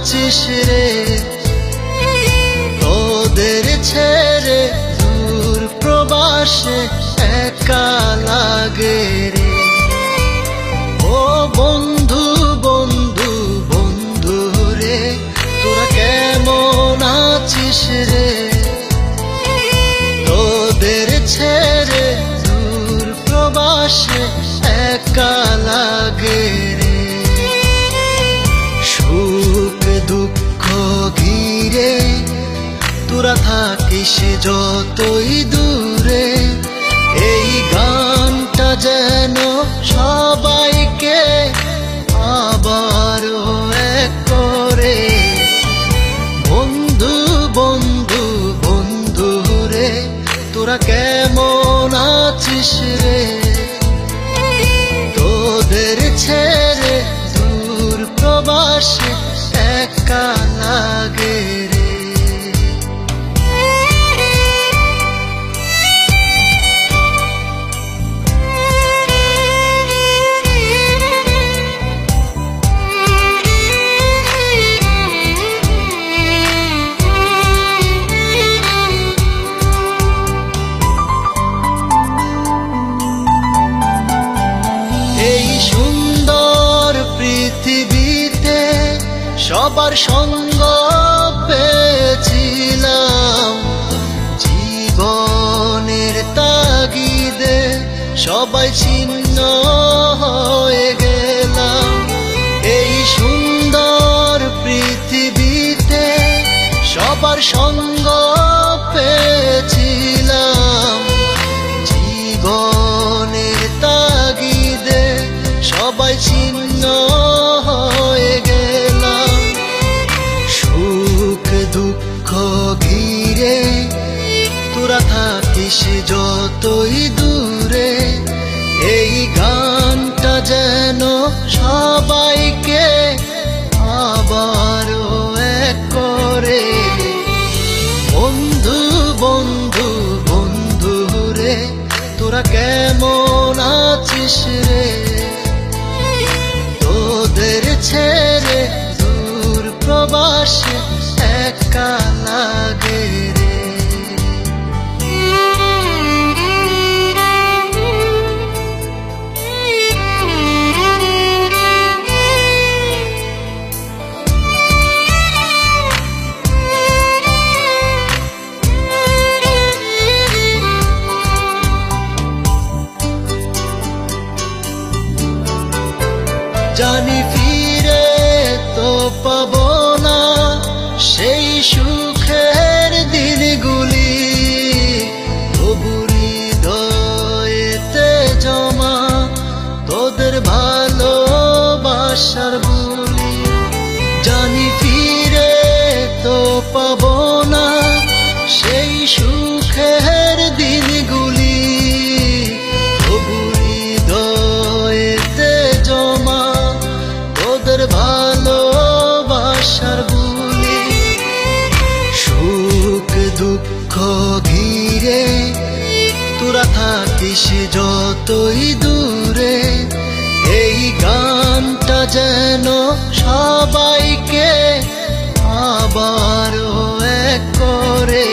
আছিস রে, তোদের ছেড়ে দূর প্রবাসে একা লাগে রে। ও বন্ধু বন্ধু বন্ধু রে, তোরা কেমন আছিস রে, তোদের ছেড়ে দূর প্রবাসে একা লাগে রে। সুখ দুঃখ ঘিরে তোরা থাকিস যতই দূরে, এই গানটা যেন সবাইকে আবারও এক করে। বন্ধু বন্ধু বন্ধু রে, তোরা কেমন আছিস রে, তোদের ছেড়ে দূর প্রবাসে একা লাগে রে। এই সুন্দর পৃথিবীতে সবার সঙ্গ পেয়েছিলাম, জীবনের তাগিদে সবাই ছিন্ন হয়ে গেলাম। এই সুন্দর পৃথিবীতে সবার সঙ্গ পেয়েছিলাম, জীবনের তাগিদে সবাই ছিন্ন হয়ে গেলাম। সুখ দুঃখ ঘিরে তোরা থাকিস যতই দূরে, এই গানটা যেন সবাইকে আবারও এক করে। বন্ধু বন্ধু বন্ধু রে, তোরা কেমন আছিস রে, তোদের ছেড়ে দূর প্রবাসে একা লাগে রে। জানি ফিরে তো পাবো না সেই সুখের দিনগুলি, তবু হৃদয়েতে জমা তোদের ভালোবাসার বুলি। জানি ফিরে তো পাবো না সেই সুখের দিনগুলি, তবু হৃদয়েতে জমা তোদের ভালোবাসার বুলি। সুখ দুঃখ ঘিরে তোরা থাকিস যতই দূরে, এই গানটা যেন সবাইকে আবারও এক করে।